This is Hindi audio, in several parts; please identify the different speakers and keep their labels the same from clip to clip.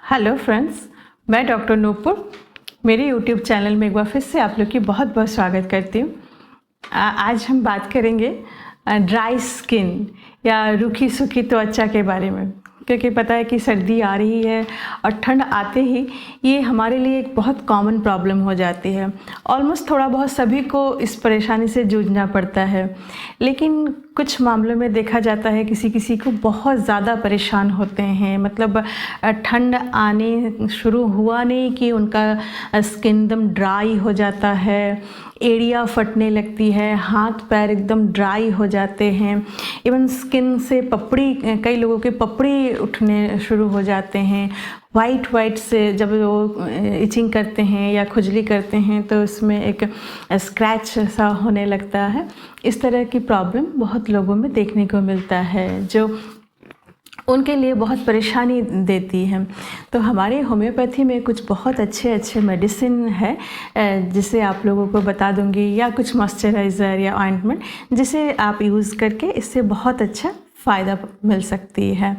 Speaker 1: हेलो फ्रेंड्स, मैं डॉक्टर नूपुर मेरे यूट्यूब चैनल में एक बार फिर से आप लोग की बहुत बहुत स्वागत करती हूँ। आज हम बात करेंगे ड्राई स्किन या रूखी सूखी त्वचा के बारे में, क्योंकि पता है कि सर्दी आ रही है और ठंड आते ही ये हमारे लिए एक बहुत कॉमन प्रॉब्लम हो जाती है। ऑलमोस्ट थोड़ा बहुत सभी को इस परेशानी से जूझना पड़ता है, लेकिन कुछ मामलों में देखा जाता है किसी किसी को बहुत ज़्यादा परेशान होते हैं। मतलब ठंड आने शुरू हुआ नहीं कि उनका स्किन एकदम ड्राई हो जाता है, एड़ियाँ फटने लगती है, हाथ पैर एकदम ड्राई हो जाते हैं। इवन स्किन से पपड़ी, कई लोगों के पपड़ी उठने शुरू हो जाते हैं। वाइट से जब वो इचिंग करते हैं या खुजली करते हैं तो उसमें एक स्क्रैच सा होने लगता है। इस तरह की प्रॉब्लम बहुत लोगों में देखने को मिलता है, जो उनके लिए बहुत परेशानी देती है। तो हमारे होम्योपैथी में कुछ बहुत अच्छे मेडिसिन है जिसे आप लोगों को बता दूंगी, या कुछ मॉइस्चराइज़र या ऑइंटमेंट जिसे आप यूज़ करके इससे बहुत अच्छा फ़ायदा मिल सकती है।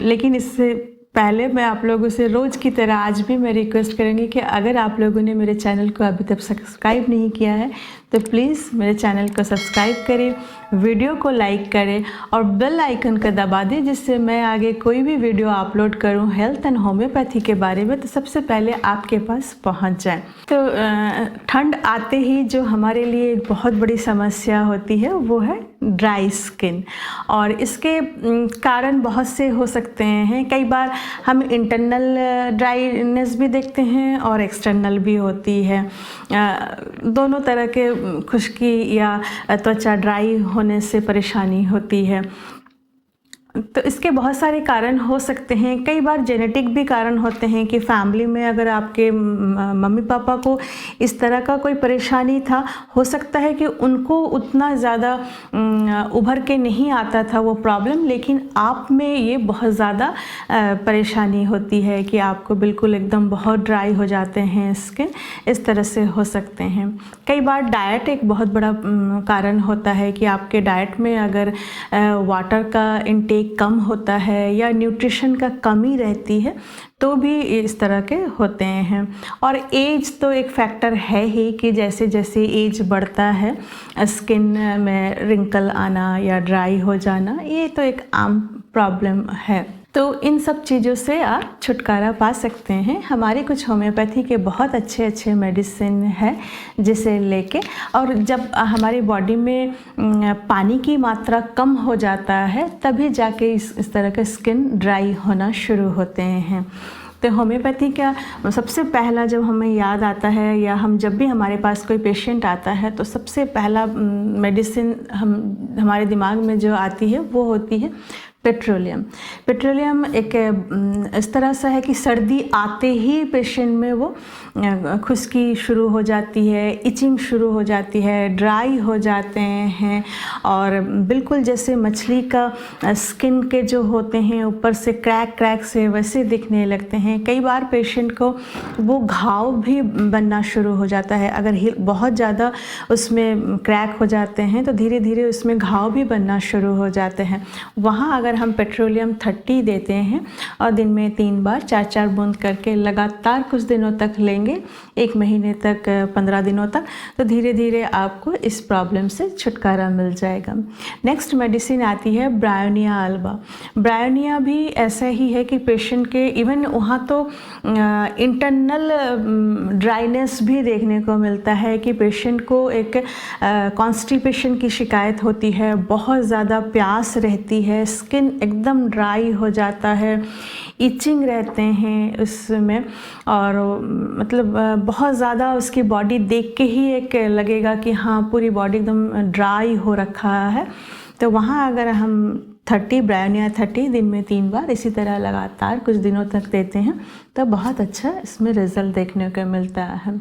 Speaker 1: लेकिन इससे पहले मैं आप लोगों से रोज़ की तरह आज भी मैं रिक्वेस्ट करूँगी कि अगर आप लोगों ने मेरे चैनल को अभी तक सब्सक्राइब नहीं किया है तो प्लीज़ मेरे चैनल को सब्सक्राइब करें, वीडियो को लाइक करें और बेल आइकन का दबा दें, जिससे मैं आगे कोई भी वीडियो अपलोड करूं हेल्थ एंड होम्योपैथी के बारे में तो सबसे पहले आपके पास पहुंच जाए। तो ठंड आते ही जो हमारे लिए एक बहुत बड़ी समस्या होती है वो है ड्राई स्किन, और इसके कारण बहुत से हो सकते हैं। कई बार हम इंटरनल ड्राइनेस भी देखते हैं और एक्सटर्नल भी होती है। दोनों तरह के खुश्की या त्वचा ड्राई होने से परेशानी होती है। तो इसके बहुत सारे कारण हो सकते हैं। कई बार जेनेटिक भी कारण होते हैं कि फैमिली में अगर आपके मम्मी पापा को इस तरह का कोई परेशानी था, हो सकता है कि उनको उतना ज़्यादा उभर के नहीं आता था वो प्रॉब्लम, लेकिन आप में ये बहुत ज़्यादा परेशानी होती है कि आपको बिल्कुल एकदम बहुत ड्राई हो जाते हैं स्किन। इस तरह से हो सकते हैं। कई बार डाइट एक बहुत बड़ा कारण होता है कि आपके डाइट में अगर वाटर का इंटेक कम होता है या न्यूट्रिशन का कमी रहती है तो भी इस तरह के होते हैं। और एज तो एक फैक्टर है ही कि जैसे जैसे एज बढ़ता है स्किन में रिंकल आना या ड्राई हो जाना, ये तो एक आम प्रॉब्लम है। तो इन सब चीज़ों से आप छुटकारा पा सकते हैं। हमारे कुछ होम्योपैथी के बहुत अच्छे मेडिसिन है जिसे लेके, और जब हमारी बॉडी में पानी की मात्रा कम हो जाता है तभी जाके इस तरह का स्किन ड्राई होना शुरू होते हैं। तो होम्योपैथी का सबसे पहला जब हमें याद आता है, या हम जब भी हमारे पास कोई पेशेंट आता है तो सबसे पहला मेडिसिन हमारे दिमाग में जो आती है वो होती है पेट्रोलियम। पेट्रोलियम एक इस तरह से है कि सर्दी आते ही पेशेंट में वो खुश्की शुरू हो जाती है, इचिंग शुरू हो जाती है, ड्राई हो जाते हैं, और बिल्कुल जैसे मछली का स्किन के जो होते हैं ऊपर से क्रैक से वैसे दिखने लगते हैं। कई बार पेशेंट को वो घाव भी बनना शुरू हो जाता है। अगर बहुत ज़्यादा उसमें क्रैक हो जाते हैं तो धीरे धीरे उसमें घाव भी बनना शुरू हो जाते हैं। वहाँ अगर हम पेट्रोलियम 30 देते हैं और दिन में 3 बार 4 बूंद करके लगातार कुछ दिनों तक लेंगे, 1 महीने तक, 15 दिनों तक, तो धीरे धीरे आपको इस प्रॉब्लम से छुटकारा मिल जाएगा। नेक्स्ट मेडिसिन आती है ब्रायोनिया अल्बा। ब्रायोनिया भी ऐसा ही है कि पेशेंट के इवन वहाँ तो इंटरनल ड्राइनेस भी देखने को मिलता है कि पेशेंट को एक कॉन्स्टिपेशन की शिकायत होती है, बहुत ज़्यादा प्यास रहती है, स्किन एकदम ड्राई हो जाता है, इचिंग रहते हैं उसमें, और मतलब बहुत ज़्यादा उसकी बॉडी देख के ही एक लगेगा कि हाँ पूरी बॉडी एकदम ड्राई हो रखा है। तो वहाँ अगर हम ब्रायोनिया 30 दिन में 3 बार इसी तरह लगातार कुछ दिनों तक देते हैं तो बहुत अच्छा इसमें रिज़ल्ट देखने को मिलता है।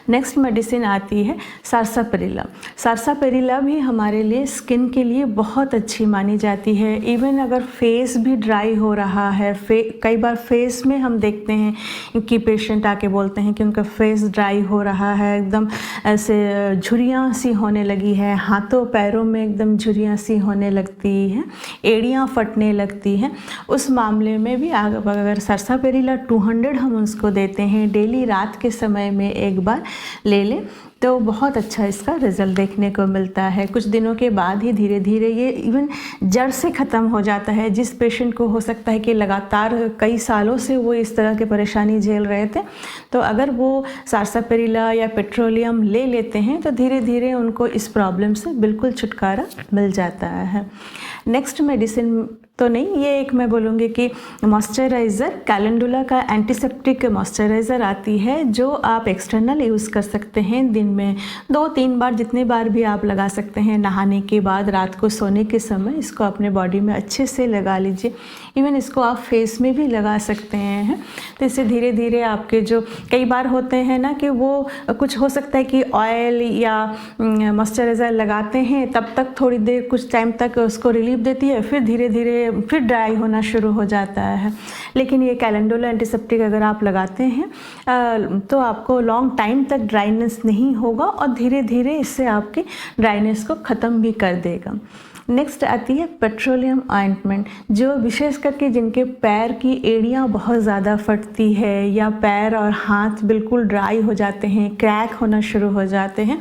Speaker 1: नेक्स्ट मेडिसिन आती है सारसापेरिला। सारसापेरिला भी हमारे लिए स्किन के लिए बहुत अच्छी मानी जाती है। इवन अगर फेस भी ड्राई हो रहा है, कई बार फेस में हम देखते हैं कि पेशेंट आके बोलते हैं कि उनका फेस ड्राई हो रहा है, एकदम ऐसे झुर्रियाँ सी होने लगी है, हाथों पैरों में एकदम झुर्रियाँ सी होने लगती हैं, एड़ियाँ फटने लगती हैं। उस मामले में भी अगर सारसापेरिला 200 हम उसको देते हैं, डेली रात के समय में एक बार ले लें तो बहुत अच्छा इसका रिज़ल्ट देखने को मिलता है। कुछ दिनों के बाद ही धीरे धीरे ये इवन जड़ से ख़त्म हो जाता है। जिस पेशेंट को हो सकता है कि लगातार कई सालों से वो इस तरह की परेशानी झेल रहे थे, तो अगर वो सारसापेरिला या पेट्रोलियम ले लेते हैं तो धीरे धीरे उनको इस प्रॉब्लम से बिल्कुल छुटकारा मिल जाता है। नेक्स्ट मेडिसिन तो नहीं, ये एक मैं बोलूँगी कि मॉइस्चराइज़र, कैलेंडुला का एंटीसेप्टिक मॉइस्चराइज़र आती है जो आप एक्सटर्नल यूज़ कर सकते हैं। दिन में 2-3 बार, जितने बार भी आप लगा सकते हैं। नहाने के बाद, रात को सोने के समय इसको अपने बॉडी में अच्छे से लगा लीजिए। इवन इसको आप फेस में भी लगा सकते हैं। तो इससे धीरे धीरे आपके जो कई बार होते हैं ना कि वो कुछ हो सकता है कि ऑयल या मॉइस्चराइज़र लगाते हैं, तब तक थोड़ी देर कुछ टाइम तक उसको रिलीफ देती है, फिर धीरे धीरे फिर ड्राई होना शुरू हो जाता है। लेकिन ये कैलेंडुला एंटीसेप्टिक अगर आप लगाते हैं तो आपको लॉन्ग टाइम तक ड्राइनेस नहीं होगा और धीरे धीरे इससे आपकी ड्राइनेस को ख़त्म भी कर देगा। नेक्स्ट आती है पेट्रोलियम ऑइंटमेंट, जो विशेष करके जिनके पैर की एड़ियाँ बहुत ज़्यादा फटती है या पैर और हाथ बिल्कुल ड्राई हो जाते हैं, क्रैक होना शुरू हो जाते हैं,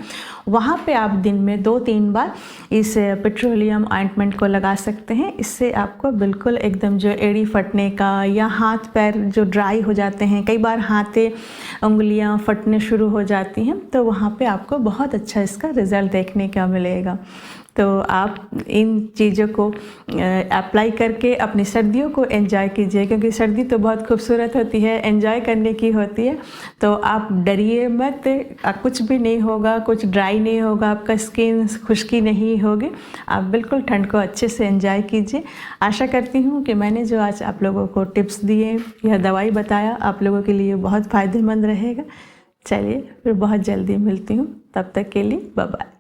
Speaker 1: वहाँ पे आप दिन में 2-3 बार इस पेट्रोलियम ऑइंटमेंट को लगा सकते हैं। इससे आपको बिल्कुल एकदम जो एड़ी फटने का या हाथ पैर जो ड्राई हो जाते हैं, कई बार हाथे उंगलियां फटने शुरू हो जाती हैं, तो वहाँ पे आपको बहुत अच्छा इसका रिज़ल्ट देखने का मिलेगा। तो आप इन चीज़ों को अप्लाई करके अपनी सर्दियों को एंजॉय कीजिए, क्योंकि सर्दी तो बहुत खूबसूरत होती है, एंजॉय करने की होती है। तो आप डरिए मत, कुछ भी नहीं होगा, कुछ ड्राई नहीं होगा, आपका स्किन खुश्की नहीं होगी। आप बिल्कुल ठंड को अच्छे से एंजॉय कीजिए। आशा करती हूँ कि मैंने जो आज आप लोगों को टिप्स दिए, यह दवाई बताया, आप लोगों के लिए बहुत फ़ायदेमंद रहेगा। चलिए फिर बहुत जल्दी मिलती हूँ, तब तक के लिए बाय बाय।